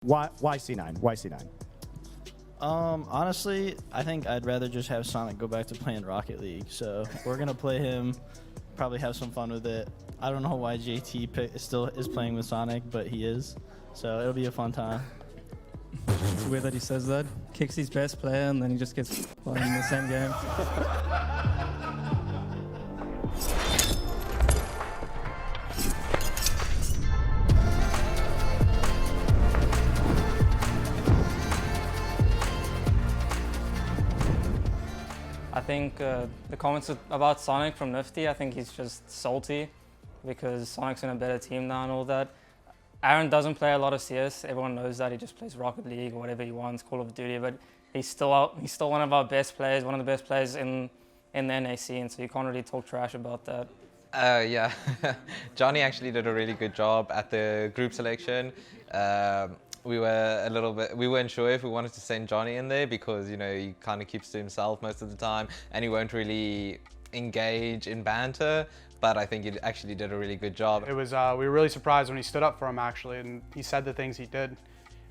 Why C9? Why C9? Honestly, I think I'd rather just have Sonic go back to playing Rocket League. So we're gonna play him, probably have some fun with it. I don't know why JT still is playing with Sonic, but he is. So it'll be a fun time. It's weird that he says that. Kicks his best player and then he just gets playing in the same game. I think the comments about Sonic from Nifty, I think he's just salty because Sonic's in a better team now and all that. Aaron doesn't play a lot of CS. Everyone knows that. He just plays Rocket League or whatever he wants, Call of Duty. But he's still one of our best players, one of the best players in the NA scene. So you can't really talk trash about that. Yeah, Johnny actually did a really good job at the group selection. We weren't sure if we wanted to send Johnny in there because, you know, he kind of keeps to himself most of the time and he won't really engage in banter. But I think he actually did a really good job. It was, we were really surprised when he stood up for him actually, and he said the things he did.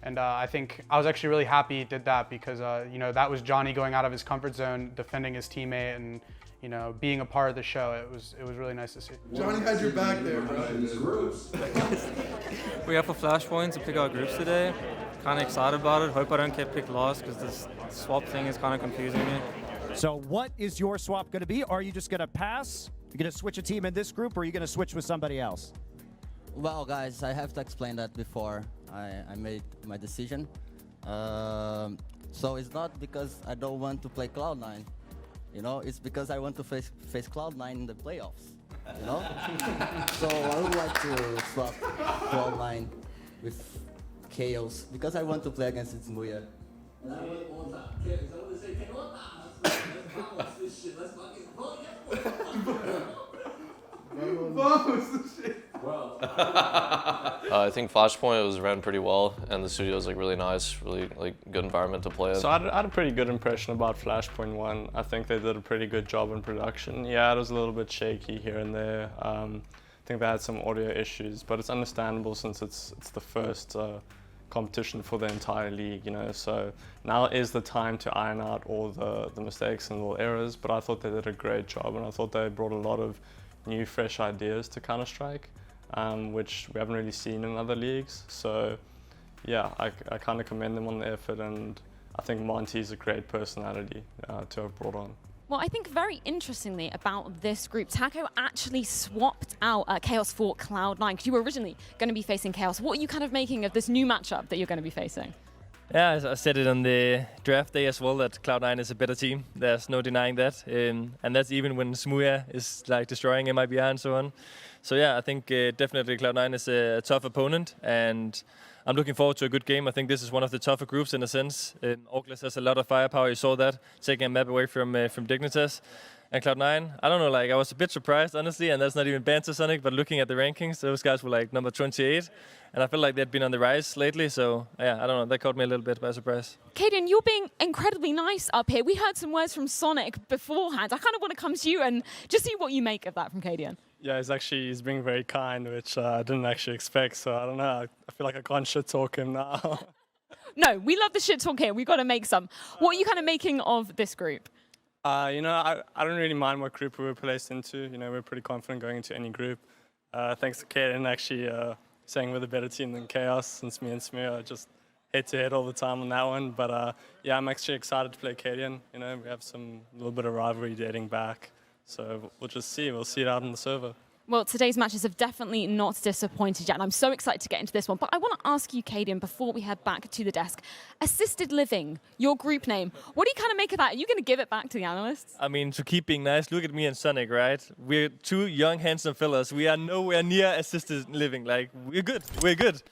And I think I was actually really happy he did that because, you know, that was Johnny going out of his comfort zone, defending his teammate and, you know, being a part of the show. It was really nice to see. Johnny had your back there, bro. We have for Flashpoint to pick our groups today. Kind of excited about it. Hope I don't get picked last because this swap thing is kind of confusing me. So what is your swap going to be? Are you just going to pass? You're going to switch a team in this group, or are you going to switch with somebody else? Well, guys, I have to explain that before I made my decision. So it's not because I don't want to play Cloud9. You know, it's because I want to face Cloud9 in the playoffs. You know? So I would like to swap Cloud9 with Chaos because I want to play against Smuya. And I want to say I think Flashpoint was ran pretty well, and the studio was like really nice, really like good environment to play in. So I had a pretty good impression about Flashpoint 1. I think they did a pretty good job in production. Yeah, it was a little bit shaky here and there. I think they had some audio issues, but it's understandable since it's the first competition for the entire league, you know. So now is the time to iron out all the mistakes and all errors. But I thought they did a great job, and I thought they brought a lot of new, fresh ideas to Counter-Strike, which we haven't really seen in other leagues. So yeah, I kind of commend them on the effort, and I think Monty's a great personality to have brought on. Well, I think very interestingly about this group, Taco actually swapped out Chaos for Cloud9 because you were originally going to be facing Chaos. What are you kind of making of this new matchup that you're going to be facing? Yeah, I said it on the draft day as well that Cloud9 is a better team. There's no denying that. And that's even when Smuya is like destroying MIBR and so on. So yeah, I think definitely Cloud9 is a tough opponent, and I'm looking forward to a good game. I think this is one of the tougher groups in a sense. Orgless has a lot of firepower. You saw that, taking a map away from Dignitas. And Cloud9, I don't know, like I was a bit surprised, honestly, and that's not even banter Sonic, but looking at the rankings, those guys were like number 28. And I feel like they'd been on the rise lately, so yeah, I don't know, that caught me a little bit by surprise. Kaden, you're being incredibly nice up here. We heard some words from Sonic beforehand. I kind of want to come to you and just see what you make of that from Kaden. Yeah, he's being very kind, which I didn't actually expect, so I don't know. I feel like I can't shit talk him now. No, we love the shit talk here. We've got to make some. What are you kind of making of this group? You know, I don't really mind what group we were placed into. You know, we're pretty confident going into any group. Thanks to Kaden actually saying we're the better team than Chaos, since me and Smear are just head-to-head all the time on that one. But yeah, I'm actually excited to play Kaden. You know, we have a little bit of rivalry dating back. So we'll just see. We'll see it out on the server. Well, today's matches have definitely not disappointed yet, and I'm so excited to get into this one. But I want to ask you, Kaden, before we head back to the desk, Assisted Living, your group name, what do you kind of make of that? Are you going to give it back to the analysts? I mean, to keep being nice, look at me and Sonic, right? We're two young, handsome fellas. We are nowhere near Assisted Living. Like, we're good. We're good.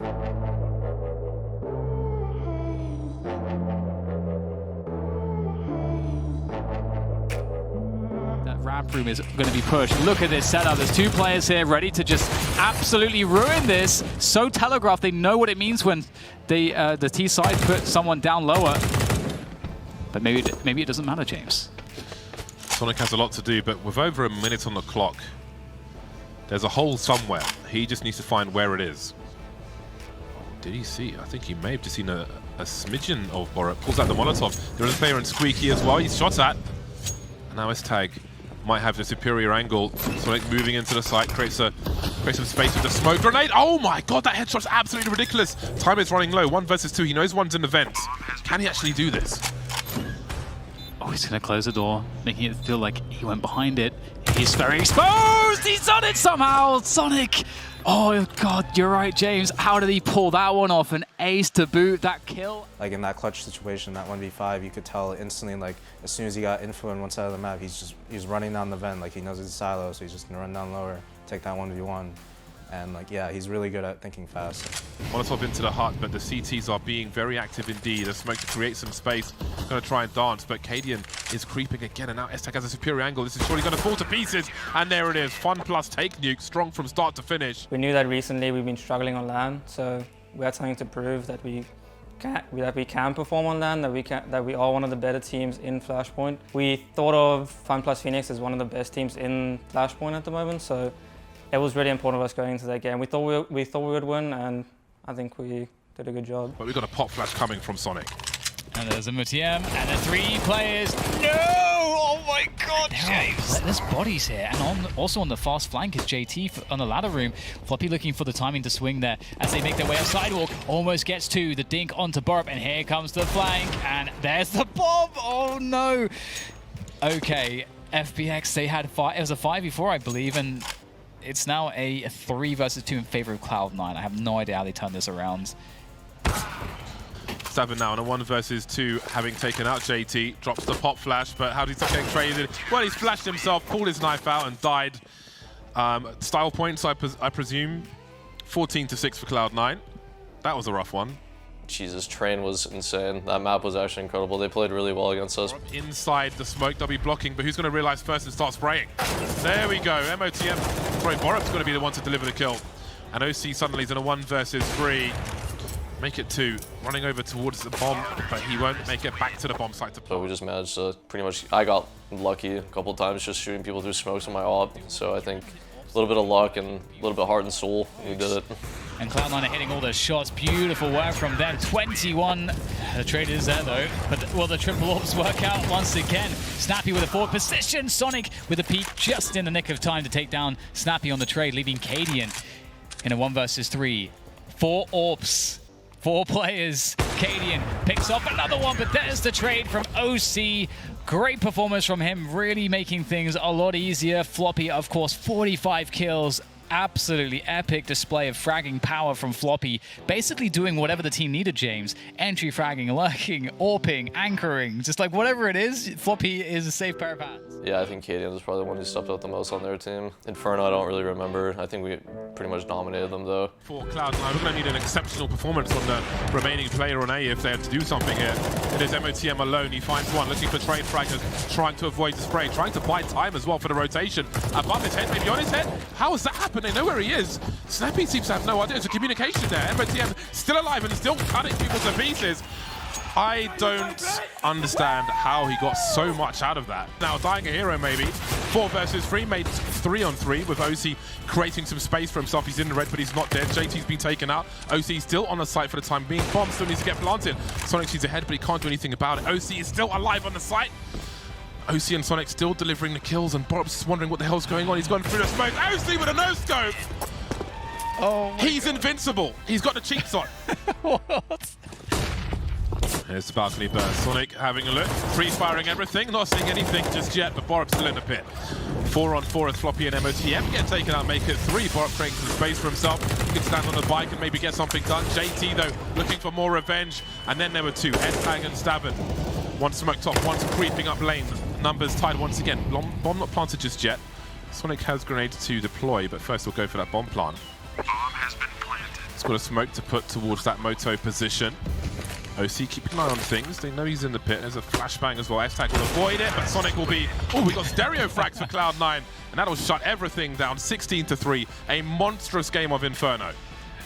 Ramp room is going to be pushed. Look at this setup. There's two players here ready to just absolutely ruin this. So telegraphed. They know what it means when the T side put someone down lower. But maybe it doesn't matter, James. Sonic has a lot to do, but with over a minute on the clock, there's a hole somewhere. He just needs to find where it is. Did he see? I think he may have just seen a smidgen of Borup. Pulls out the Molotov. There is a player in Squeaky as well. He's shot at. And now S-Tag might have the superior angle. Sonic moving into the site, creates some space with the smoke grenade. Oh my god, that headshot's absolutely ridiculous. Time is running low. 1 versus 2. He knows one's in the vent. Can he actually do this? Oh, he's going to close the door, making it feel like he went behind it. He's very exposed! He's done it somehow! Sonic! Oh god, you're right, James. How did he pull that one off? An ace to boot, that kill. Like in that clutch situation, that 1v5, you could tell instantly, like as soon as he got info on one side of the map, he's running down the vent, like he knows it's a silo, so he's just gonna run down lower, take that 1v1. And like, yeah, he's really good at thinking fast. Molotov into the hut, but the CTs are being very active indeed. A smoke to create some space. Going to try and dance, but Cadian is creeping again, and now S-Tag has a superior angle. This is surely going to fall to pieces, and there it is. FunPlus take nuke, strong from start to finish. We knew that recently we've been struggling on LAN, so we had something to prove that we can perform on LAN, that we are one of the better teams in Flashpoint. We thought of FunPlus Phoenix as one of the best teams in Flashpoint at the moment, so it was really important for us going into that game. We thought we would win, and I think we did a good job. But we got a pop flash coming from Sonic. And there's a MTM, and the 3 players. No! Oh my god, James! There's bodies here, and also on the fast flank is JT on the ladder room. Floppy looking for the timing to swing there as they make their way up sidewalk. Almost gets to the dink onto Borup, and here comes the flank, and there's the bomb! Oh no! Okay, FPX, they had 5. It was a 5v4, I believe, and it's now a 3 versus 2 in favor of Cloud9. I have no idea how they turn this around. Stabbin now on a 1 versus 2, having taken out JT, drops the pop flash, but how did he get traded? Well, he's flashed himself, pulled his knife out, and died. Style points, I presume. 14-6 for Cloud9. That was a rough one. Jesus, Train was insane. That map was actually incredible. They played really well against us. Inside the smoke, they'll be blocking, but who's going to realize first and start spraying? There we go. MOTM. Sorry, Borup's going to be the one to deliver the kill. And OC suddenly is in a 1 versus 3. Make it 2. Running over towards the bomb, but he won't make it back to the bomb site to play. So we just managed to pretty much, I got lucky a couple of times just shooting people through smokes on my op. So I think a little bit of luck and a little bit of heart and soul, we did it. And Cloud9 are hitting all the shots. Beautiful work from them. 21. The trade is there though. But will the triple orbs work out once again? Snappy with a forward position. Sonic with a peek just in the nick of time to take down Snappy on the trade, leaving Cadian in a 1 versus 3. 4 orbs. 4 players. Cadian picks off another one, but there's the trade from OC. Great performance from him, really making things a lot easier. Floppy, of course, 45 kills. Absolutely epic display of fragging power from Floppy. Basically doing whatever the team needed, James. Entry fragging, lurking, AWPing, anchoring. Just like whatever it is, Floppy is a safe pair of hands. Yeah, I think Cadian was probably the one who stepped up the most on their team. Inferno, I don't really remember. I think we pretty much dominated them though. For Cloud9, we're going to need an exceptional performance on the remaining player on A if they have to do something here. It is MOTM alone. He finds one, looking for trade fragments, trying to avoid the spray, trying to buy time as well for the rotation. Above his head, maybe on his head. How has that happened? They know where he is. Snappy seems to have no idea. There's a communication there. MOTM still alive and still cutting people to pieces. I don't understand how he got so much out of that. Now dying a hero maybe. 4 versus 3, made 3 on 3 with OC creating some space for himself. He's in the red, but he's not dead. JT's been taken out. OC still on the site for the time being. Bomb still needs to get planted. Sonic sees ahead, but he can't do anything about it. OC is still alive on the site. OC and Sonic still delivering the kills, and Borup's just wondering what the hell's going on. He's gone through the smoke. OC with a no-scope! Oh, he's invincible. He's got the cheats on. What? Here's the balcony burst. Sonic having a look. Freeze-firing everything. Not seeing anything just yet, but Borup's still in the pit. 4 on 4 as Floppy and MOTM get taken out, make it 3. Borup creating some space for himself. He can stand on the bike and maybe get something done. JT, though, looking for more revenge. And then there were 2. S-Tag and Stabbin. One smoked off, one's creeping up lane. Numbers tied once again. Bomb not planted just yet. Sonic has grenades to deploy, but first we'll go for that bomb plant. Bomb has been planted. It's got a smoke to put towards that Moto position. OC keeping an eye on things. They know he's in the pit. There's a flashbang as well. S-Tag will avoid it, but Sonic will be... Oh, we got stereo frags for Cloud9, and that'll shut everything down. 16-3. A monstrous game of Inferno.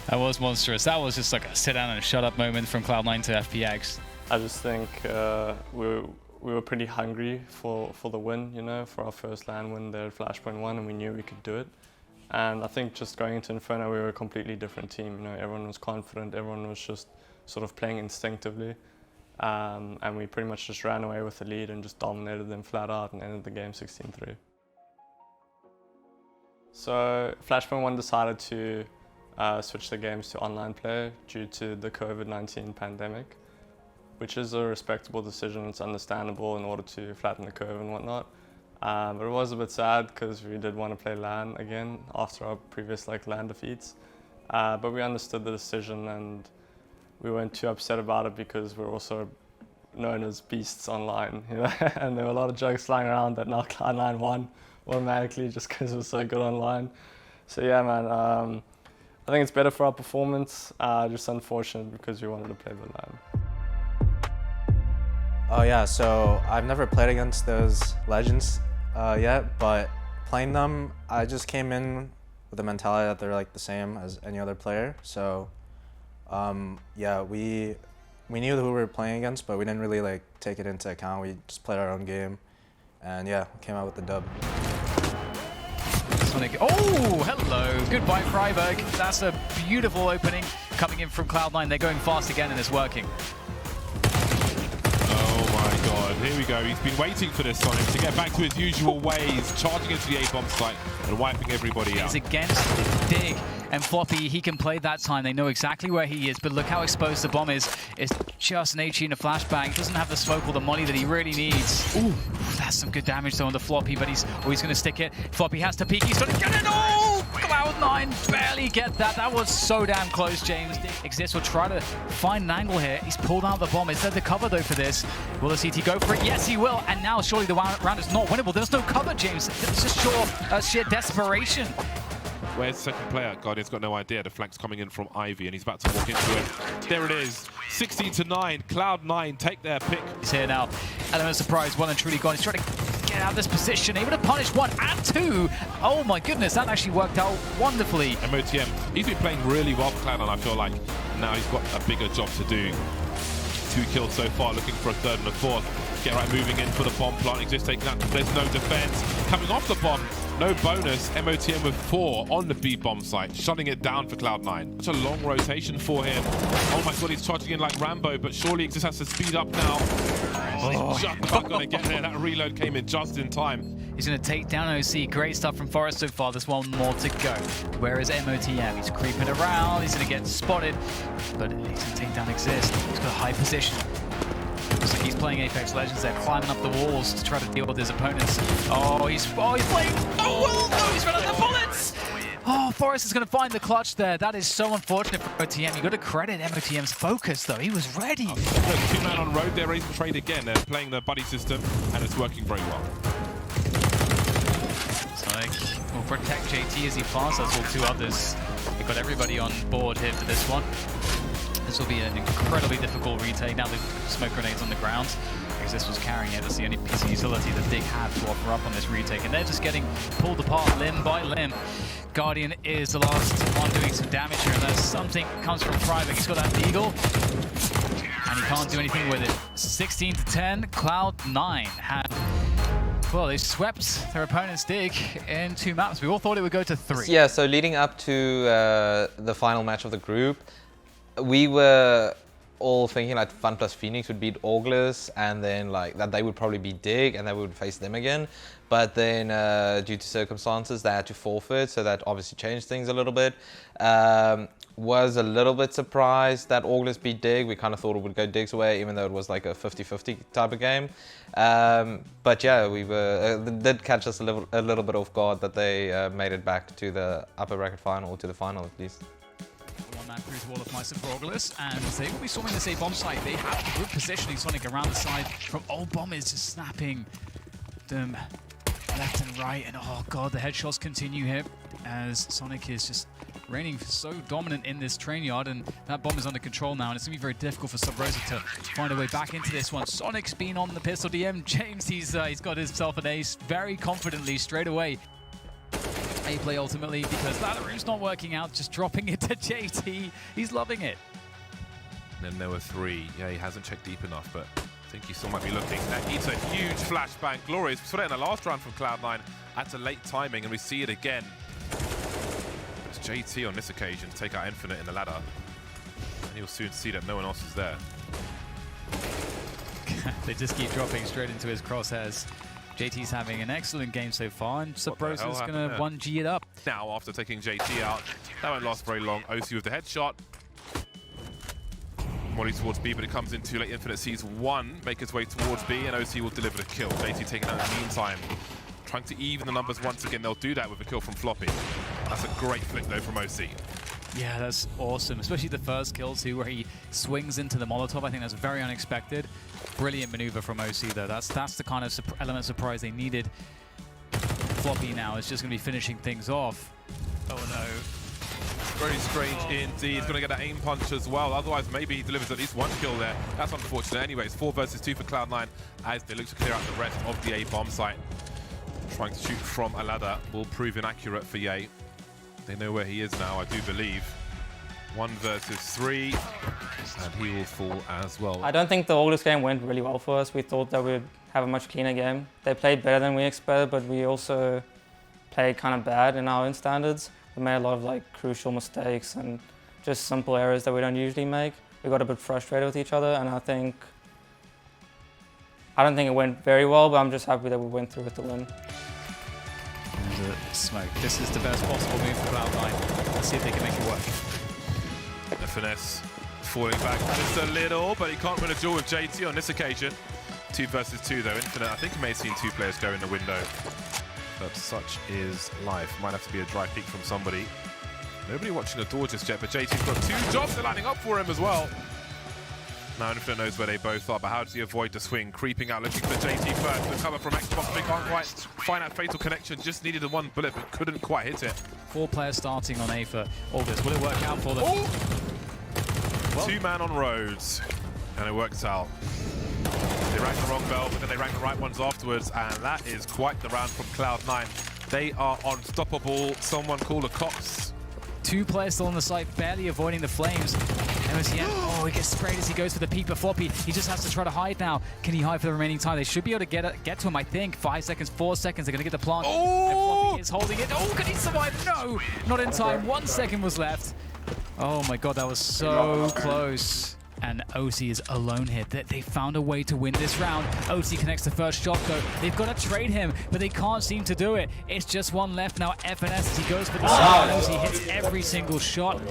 That was monstrous. That was just like a sit down and shut up moment from Cloud9 to FPX. I just think we were pretty hungry for the win, you know, for our first LAN win there at Flashpoint 1, and we knew we could do it. And I think just going into Inferno, we were a completely different team. You know, everyone was confident, everyone was just sort of playing instinctively. And we pretty much just ran away with the lead and just dominated them flat out and ended the game 16-3. So Flashpoint 1 decided to switch the games to online play due to the COVID-19 pandemic, which is a respectable decision. It's understandable in order to flatten the curve and whatnot. But it was a bit sad because we did want to play LAN again after our previous LAN defeats. But we understood the decision and we weren't too upset about it because we're also known as beasts online, you know? And there were a lot of jokes flying around that now Cloud9 won automatically just because it was so good online. So yeah, man, I think it's better for our performance, just unfortunate because we wanted to play the LAN. Oh yeah, so I've never played against those legends yet, but playing them, I just came in with the mentality that they're like the same as any other player. So yeah, we knew who we were playing against, but we didn't really like take it into account. We just played our own game, and yeah, came out with the dub. Sonic. Oh, hello. Goodbye, Freiburg. That's a beautiful opening coming in from Cloud9. They're going fast again, and it's working. God, here we go. He's been waiting for this Sonic to get back to his usual ways, charging into the A-bomb site and wiping everybody out. He's against Dig and Floppy. He can play that time. They know exactly where he is, but look how exposed the bomb is. It's just an HE and a flashbang. He doesn't have the smoke or the money that he really needs. Ooh, that's some good damage though on the Floppy, but he's going to stick it. Floppy has to peek. He's going to get it all! Cloud9 barely get that. That was so damn close, James. Exists will try to find an angle here. He's pulled out the bomb. Is there the cover though for this? Will the CT go for it? Yes, he will. And now surely the round is not winnable. There's no cover, James. It's just sheer desperation. Where's the second player? Guardian's got no idea. The flank's coming in from Ivy, and he's about to walk into it. There it is. 16-9. Cloud9 take their pick. He's here now. Element of surprise. Well and truly gone. He's trying to get out of this position. Able to punish 1 and 2. Oh my goodness, that actually worked out wonderfully. MOTM, he's been playing really well for Cloud9, I feel like. Now he's got a bigger job to do. 2 kills so far, looking for a 3rd and a 4th. Get right moving in for the bomb plant. Exists taking out. There's no defense. Coming off the bomb. No bonus. MOTM with 4 on the B bomb site, shutting it down for Cloud9. Such a long rotation for him. Oh my god, he's charging in like Rambo, but surely Exist has to speed up now. Oh, he's just not going to get there. That reload came in just in time. He's going to take down OC. Great stuff from Forest so far. There's one more to go. Where is MOTM? He's creeping around. He's going to get spotted, but he's going to take down Exist. He's got a high position. Looks like he's playing Apex Legends. They're climbing up the walls to try to deal with his opponents. Oh, he's playing. Oh, well, no, he's run out of bullets. Oh, Forrest is going to find the clutch there. That is so unfortunate for MOTM. You got to credit MOTM's focus, though. He was ready. Look, 2-man on road. They're able to trade again. They're playing the buddy system, and it's working very well. Sonic will protect JT as he passes. That's all 2 others. They've got everybody on board here for this one. This will be an incredibly difficult retake. Now the smoke grenades on the ground, because this was carrying it. That's the only piece of utility that Dig had to offer up on this retake. And they're just getting pulled apart limb by limb. Guardian is the last one doing some damage here, and there's something comes from Freiburg. He's got that Eagle, and he can't do anything with it. 16-10, Cloud9 have, well, they swept their opponent's Dig in 2 maps. We all thought it would go to 3. Yeah, so leading up to the final match of the group, we were all thinking like FunPlus Phoenix would beat Orgless, and then like that they would probably beat Dig, and they would face them again. But then due to circumstances, they had to forfeit, so that obviously changed things a little bit. Was a little bit surprised that Orgless beat Dig. We kind of thought it would go Dig's way, even though it was like a 50-50 type of game. But yeah, we were did catch us a little bit off guard that they made it back to the upper bracket final, or to the final at least. One man through the wall of Mice and Orgless, and they will be storming this A-bomb site. They have good positioning. Sonic around the side from Old Bombers, just snapping them left and right. And oh god, the headshots continue here as Sonic is just reigning so dominant in this train yard, and that bomb is under control now, and it's going to be very difficult for Sub Rosa to find a way back into this one. Sonic's been on the pistol DM. James, he's got himself an ace very confidently straight away. A-play ultimately, because that room's not working out, just dropping it to JT. He's loving it. And then there were 3. Yeah, he hasn't checked deep enough, but I think he still might be looking. That eats a huge flashbang. Glorious. We saw that in the last round from Cloud9. That's a late timing, and we see it again. It's JT on this occasion to take out Infinite in the ladder. And you'll soon see that no one else is there. They just keep dropping straight into his crosshairs. JT's having an excellent game so far, and Subrosa's going to 1G it up. Now, after taking JT out, that won't last very long. OC with the headshot. Molly towards B, but it comes in too late. Infinite sees one make its way towards B, and OC will deliver the kill. JT taking out in the meantime. Trying to even the numbers once again. They'll do that with a kill from Floppy. That's a great flick, though, from OC. Yeah, that's awesome, especially the first kill too, where he swings into the Molotov. I think that's very unexpected. Brilliant maneuver from OC though. That's the kind of element of surprise they needed. Floppy now is just going to be finishing things off. Oh no. Very strange indeed. He's going to get that aim punch as well. Otherwise, maybe he delivers at least one kill there. That's unfortunate. Anyways, 4 versus 2 for Cloud9 as they look to clear out the rest of the A bomb site. Trying to shoot from a ladder will prove inaccurate for Ye. They know where he is now, I do believe. 1 versus 3, and he will fall as well. I don't think the Orgless game went really well for us. We thought that we'd have a much cleaner game. They played better than we expected, but we also played kind of bad in our own standards. We made a lot of like crucial mistakes and just simple errors that we don't usually make. We got a bit frustrated with each other, and I don't think it went very well, but I'm just happy that we went through with the win. The smoke. This is the best possible move for Cloud9. Let's see if they can make it work. The finesse falling back just a little, but he can't win a duel with JT on this occasion. 2 versus 2 though. Infinite, I think he may have seen 2 players go in the window. But such is life. Might have to be a dry peek from somebody. Nobody watching the door just yet, but JT's got 2 jobs they're lining up for him as well. Now Infinite knows where they both are, but how does he avoid the swing? Creeping out, looking for JT first. The cover from Xbox, they can't quite find that fatal connection. Just needed the 1 bullet, but couldn't quite hit it. 4 players starting on A for Orgless. Will it work out for them? Well, 2-man on Rhodes, and it works out. They rang the wrong bell, but then they rang the right ones afterwards, and that is quite the round from Cloud9. They are unstoppable. Someone call the cops. 2 players still on the site, barely avoiding the flames. MSCM, oh, he gets sprayed as he goes for the peek, but Floppy, he just has to try to hide now. Can he hide for the remaining time? They should be able to get to him, I think. 5 seconds, 4 seconds, they're going to get the plant. Oh! And Floppy is holding it. Oh, can he survive? No! Not in time. 1 second was left. Oh my god, that was so close. And OC is alone here. They found a way to win this round. OC connects the first shot though. They've got to trade him, but they can't seem to do it. It's just 1 left now. FNS as he goes for the second. OC hits every single shot.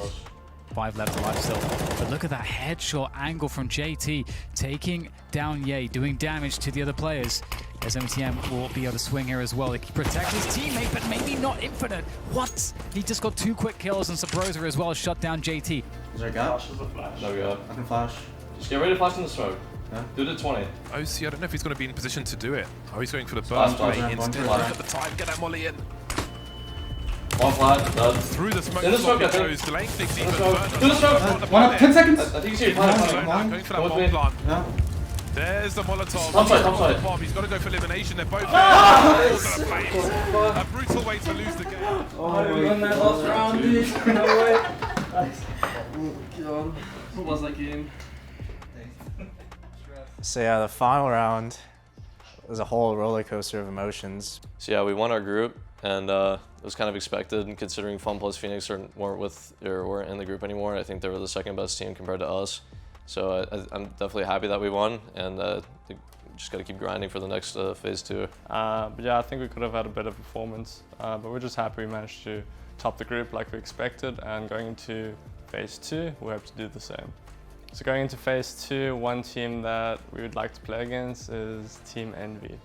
5 left alive still. But look at that headshot angle from JT, taking down Ye, doing damage to the other players. As MTM will be able to swing here as well. He can protect his teammate, but maybe not Infinite. What? He just got 2 quick kills, and Subrosa as well shut down JT. Is there a gap? No gap. I can flash. Just get ready to flash in the smoke. Yeah. Do the 20. OC, I don't know if he's going to be in position to do it. Oh, he's going for the burst play instead. Look at the time, get that molly in. 1 flat, done. Through the smoke, in the smoke, I goes, delaying things even Do further. the smoke! 1 up, 10 seconds! I think you see it. Going Going for that bomb plant. Yeah. There's the Molotov. Top side. Bomb. He's got to go for elimination. They're both there. A brutal way to lose the game. Oh, we won that last round, dude. No way. God. What was that game? So yeah, the final round was a whole roller coaster of emotions. So yeah, we won our group, and it was kind of expected, and considering FunPlus Phoenix weren't in the group anymore. I think they were the 2nd best team compared to us. So I'm definitely happy that we won, and just got to keep grinding for the next phase 2. But yeah, I think we could have had a better performance, but we're just happy we managed to top the group like we expected, and going into phase 2, we hope to do the same. So going into phase 2, one team that we would like to play against is Team Envy.